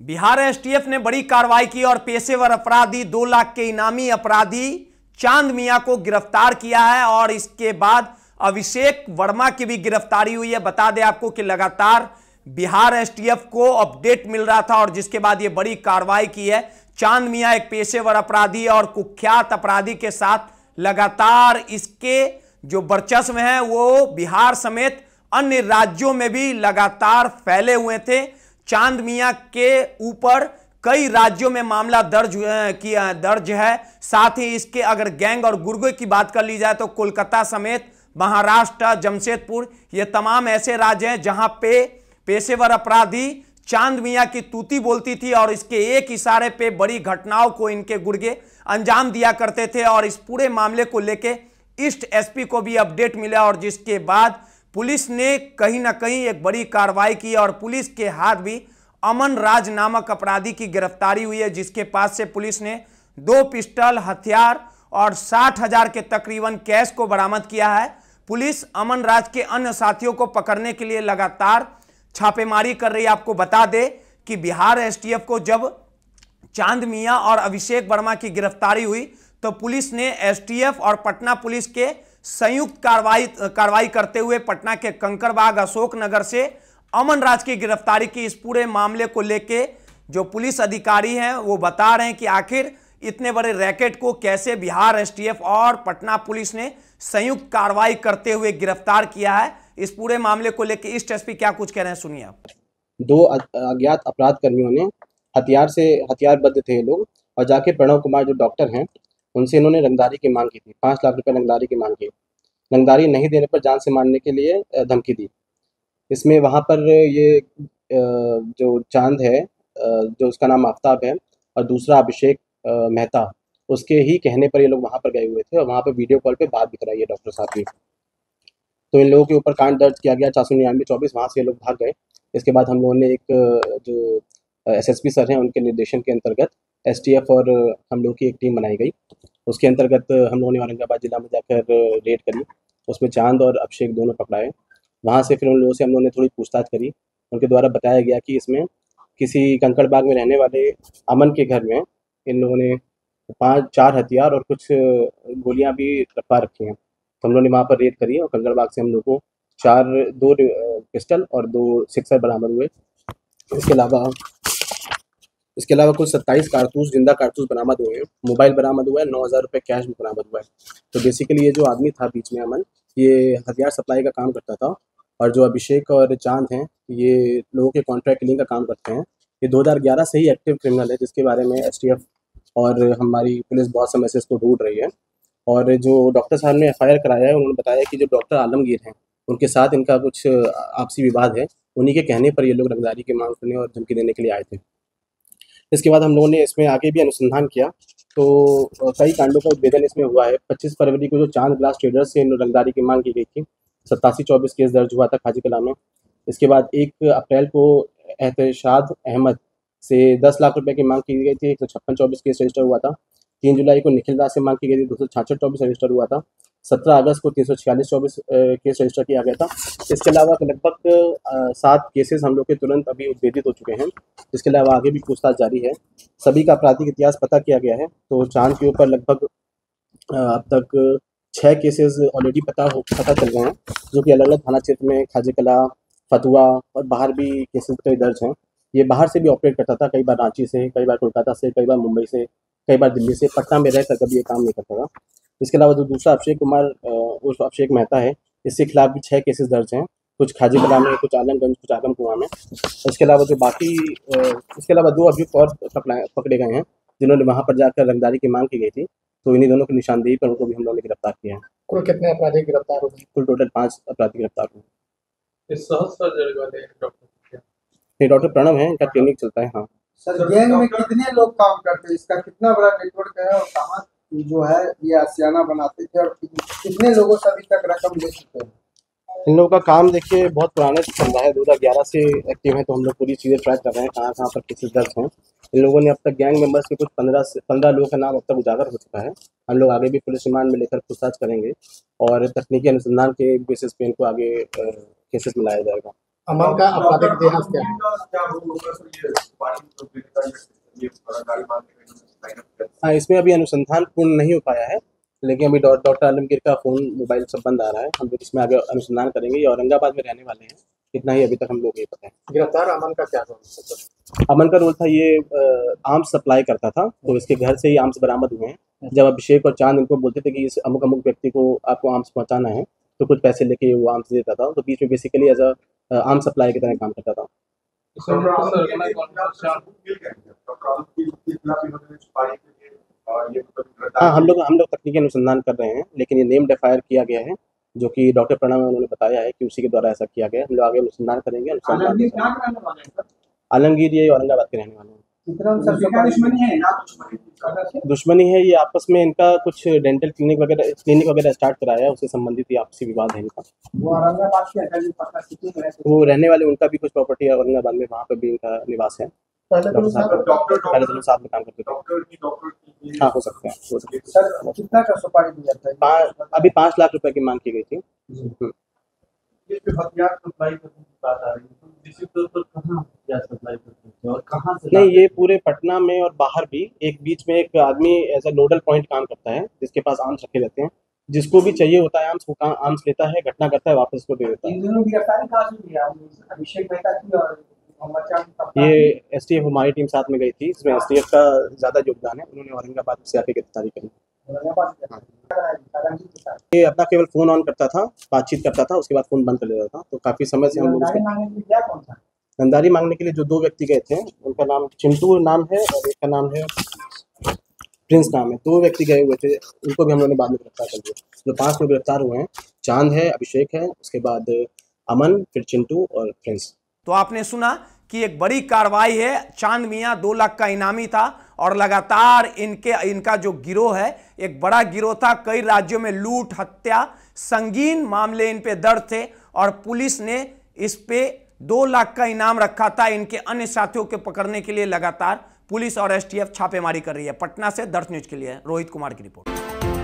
Bihar STF ने बड़ी कार्रवाई की और पेशेवर अपराधी 2 लाख के इनामी अपराधी चांद मियां को गिरफ्तार किया है। और इसके बाद अभिषेक वर्मा की भी गिरफ्तारी हुई है। बता दें आपको कि लगातार बिहार एसटीएफ को अपडेट मिल रहा था और जिसके बाद ये बड़ी कार्रवाई की है। चांद मियां एक पेशेवर अपराधी और कुख्यात अपराधी के साथ लगातार इसके जो वर्चस्व हैं वो बिहार समेत अन्य राज्यों में भी लगातार फैले हुए थे। चांद मियां के ऊपर कई राज्यों में मामला दर्ज है। साथ ही इसके अगर गैंग और गुर्गे की बात कर ली जाए तो कोलकाता समेत महाराष्ट्र, जमशेदपुर, ये तमाम ऐसे राज्य हैं जहां पे पेशेवर अपराधी चांद मियां की तूती बोलती थी और इसके एक इशारे पे बड़ी घटनाओं को इनके गुर्गे अंजाम दिया करते थे। और इस पूरे मामले को लेके ईस्ट एसपी को भी अपडेट मिला और जिसके बाद पुलिस ने कहीं ना कहीं एक बड़ी कार्रवाई की और पुलिस के हाथ भी अमन राज नामक अपराधी की गिरफ्तारी हुई है, जिसके पास से पुलिस ने 2 पिस्टल, हथियार और 60,000 के तकरीबन कैश को बरामद किया है। पुलिस अमन राज के अन्य साथियों को पकड़ने के लिए लगातार छापेमारी कर रही है। आपको बता दें कि बिहार एसटीएफ को जब चांद मियां और अभिषेक वर्मा की गिरफ्तारी हुई तो पुलिस ने एसटीएफ और पटना पुलिस के संयुक्त कार्रवाई करते हुए पटना के कंकड़बाग अशोक नगर से अमन राज की गिरफ्तारी की। इस पूरे मामले को लेके जो पुलिस अधिकारी हैं वो बता रहे हैं कि आखिर इतने बड़े रैकेट को कैसे बिहार एसटीएफ और पटना पुलिस ने संयुक्त कार्रवाई करते हुए गिरफ्तार किया है। इस पूरे मामले को लेकर ईस्ट एसपी क्या कुछ कह रहे हैं, सुनिए आप। 2 अज्ञात अपराध कर्मियों ने हथियारबद्ध थे ये लोग और जाके प्रणव कुमार जो डॉक्टर हैं उनसे इन्होंने रंगदारी की मांग की थी। 5 लाख रुपए रंगदारी की मांग की। रंगदारी नहीं देने पर जान से मारने के लिए धमकी दी। इसमें वहाँ पर ये जो चांद है, जो उसका नाम आफ्ताब है, और दूसरा अभिषेक मेहता, उसके ही कहने पर ये लोग वहाँ पर गए हुए थे और वहाँ पर वीडियो कॉल पे बात भी कराई है डॉक्टर साहब की। तो इन लोगों के ऊपर कांड दर्ज किया गया 499-24। वहाँ से ये लोग भाग गए। इसके बाद हम लोगों ने एक जो एसएसपी सर हैं उनके निर्देशन के अंतर्गत एसटीएफ और हम लोग की एक टीम बनाई गई। उसके अंतर्गत हम लोगों ने औरंगाबाद जिला में जाकर रेड करी। उसमें चांद और अभिषेक दोनों पकड़ाए। वहाँ से फिर उन लोगों से हम लोगों ने थोड़ी पूछताछ करी। उनके द्वारा बताया गया कि इसमें किसी कंकड़बाग में रहने वाले अमन के घर में इन लोगों ने 4 हथियार और कुछ गोलियां भी रखवा रखी हैं। तो हम लोगों ने वहाँ पर रेड करी और कंकड़बाग से हम लोग को 2 पिस्टल और 2 सिक्सर बरामद हुए। इसके अलावा कुछ 27 कारतूस, जिंदा कारतूस बरामद हुए हैं। मोबाइल बरामद हुआ है। 9,000 रुपये कैश भी बरामद हुआ है। तो बेसिकली ये जो आदमी था बीच में अमन, ये हथियार सप्लाई का काम करता था और जो अभिषेक और चांद हैं ये लोगों के कॉन्ट्रैक्ट किलिंग का काम करते हैं। ये 2011 से ही एक्टिव क्रिमिनल है, जिसके बारे में एसटीएफ और हमारी पुलिस बहुत समय से इसको ढूंढ रही है। और जो डॉक्टर साहब ने एफआईआर कराया है उन्होंने बताया कि जो डॉक्टर आलमगीर हैं उनके साथ इनका कुछ आपसी विवाद है। उन्हीं के कहने पर ये लोग रंगदारी की मांग करने और धमकी देने के लिए आए थे। इसके बाद हम लोगों ने इसमें आगे भी अनुसंधान किया तो कई कांडों का उद्भेदन इसमें हुआ है। 25 फरवरी को जो चांद ग्लास ट्रेडर्स से रंगदारी की मांग की गई थी, 87-24 केस दर्ज हुआ था खाजी कला में। इसके बाद 1 अप्रैल को एहतशाद अहमद से 10 लाख रुपए की मांग की गई थी। 156-24 केस रजिस्टर हुआ था। 3 जुलाई को निखिल दास से मांग की गई थी। 266-24 रजिस्टर हुआ था। 17 अगस्त को 346-24 केस रजिस्टर किया गया था। इसके अलावा लगभग 7 केसेस हम लोग के तुरंत अभी उद्भेदित हो चुके हैं। इसके अलावा आगे भी पूछताछ जारी है। सभी का आपराधिक इतिहास पता किया गया है। तो चांद के ऊपर लगभग अब तक 6 केसेस ऑलरेडी पता चल गए हैं, जो कि अलग अलग थाना क्षेत्र में खाजी कला, फतुआ और बाहर भी केसेस कई दर्ज हैं। ये बाहर से भी ऑपरेट करता था, कई बार रांची से, कई बार कोलकाता से, कई बार मुंबई से, कई बार दिल्ली से। पटना में रहकर कभी ये काम नहीं करता था। इसके अलावा जो दूसरा अभिषेक कुमार उर्फ अभिषेक मेहता है, इसके खिलाफ भी 6 केसेस दर्ज हैं, कुछ खाजी कला में, कुछ आलमगंज, कुछ आगम कुआं में। इसके अलावा जो बाकी इसके अलावा 2 अभियुक्त और पकड़े गए हैं जिन्होंने वहाँ पर जाकर रंगदारी की मांग की गई थी। तो इन्हीं दोनों की निशानदेही पर उनको भी हम लोगों ने गिरफ्तार किया है। कुल कितने अपराधी गिरफ्तार हुए? कुल टोटल 5 अपराधी गिरफ्तार हुए। ये डॉक्टर प्रणव है, इनका क्लिनिक चलता है। हाँ सर, गैंग में कितने लोग काम करते हैं, इसका कितना बड़ा नेटवर्क है और कहाँ जो है ये आशियाना बनाते थे और कितने लोगों से अभी तक रकम ले चुके हैं? इन लोगों का काम देखिए बहुत पुराने से चल रहा है। 2011 से एक्टिव है। तो हम लोग पूरी चीज़ें ट्रैक कर रहे हैं कहाँ कहाँ पर केसेस दर्ज हैं। इन लोगों ने अब तक गैंग मेंबर्स के कुछ 15 लोगों का नाम अब तक उजागर हो चुका है। हम लोग आगे भी पुलिस रिमांड में लेकर पूछताछ करेंगे और तकनीकी अनुसंधान के बेसिस पे इनको आगे केसेस में लाया जाएगा। अमन का आपराधिक इतिहास क्या है? हाँ, इसमें अभी अनुसंधान पूर्ण नहीं हो पाया है, लेकिन अभी डॉक्टर आलमगीर का फ़ोन मोबाइल सब बंद आ रहा है। हम लोग इसमें आगे अनुसंधान करेंगे। ये औरंगाबाद में रहने वाले हैं, इतना ही अभी तक हम लोग ये पता है। गिरफ्तार अमन का क्या रोल है? अमन का रोल था, ये आर्म्स सप्लाई करता था, तो इसके घर से ही आर्म्स बरामद हुए हैं। जब अभिषेक और चांद इनको बोलते थे कि इस अमुक अमुक व्यक्ति को आपको आर्म्स पहुंचाना है, तो कुछ पैसे लेके वो आर्म्स देता था। तो बीच में basically as a arms supply की तरह काम करता था। हाँ, हम लोग तकनीकी अनुसंधान कर रहे हैं, लेकिन ये नेम्ड एफआईआर किया गया है, जो कि डॉक्टर प्रणव उन्होंने बताया है कि उसी के द्वारा ऐसा किया गया है। हम लोग आगे अनुसंधान करेंगे। आलमगीर ये औरंगाबाद के रहने वाले हैं। दुश्मनी है, ये आपस में इनका कुछ डेंटल क्लिनिक वगैरह स्टार्ट कराया है, उससे संबंधित ही आपसी विवाद है इनका। वो रहने वाले, उनका भी कुछ प्रॉपर्टी है औरंगाबाद में, वहाँ पर भी इनका निवास है। पहले तो साथ में काम करते थे। हाँ, हो सकते हैं। सर, कितना का सुपारी दिया था? अभी 5 लाख रुपए की मांग की गई थी। नहीं, ये पूरे पटना में और बाहर भी। एक बीच में एक आदमी एज अ नोडल पॉइंट काम करता है, जिसके पास आर्म्स रखे रहते हैं। जिसको भी चाहिए होता है आर्म्स, वो आर्म्स लेता है, घटना करता है, वापस उसको दे देता है। ये एसटीएफ हमारी टीम साथ में गई थी, इसमें एसटीएफ का ज़्यादा योगदान है। उन्होंने औरंगाबाद से आके गिरफ्तारी करी। ये अपना केवल फ़ोन ऑन करता था, बातचीत करता था, उसके बाद फ़ोन बंद कर देता था। तो काफ़ी समय से हम लोग रंगदारी मांगने के लिए जो 2 व्यक्ति गए थे, उनका नाम चिंटू नाम है और एक का नाम है प्रिंस नाम है। 2 व्यक्ति गए हुए थे, उनको भी हम लोगों ने बाद में गिरफ्तार कर लिया। जो 5 लोग गिरफ्तार हुए हैं, चांद है, अभिषेक है, उसके बाद अमन, फिर चिंटू और प्रिंस। तो आपने सुना कि एक बड़ी कार्रवाई है। चांद मियां 2 लाख का इनामी था और लगातार इनका जो गिरोह है, एक बड़ा गिरोह था। कई राज्यों में लूट, हत्या, संगीन मामले इन पे दर्ज थे और पुलिस ने इस पे 2 लाख का इनाम रखा था। इनके अन्य साथियों को पकड़ने के लिए लगातार पुलिस और एसटीएफ छापेमारी कर रही है। पटना से दर्श न्यूज के लिए रोहित कुमार की रिपोर्ट।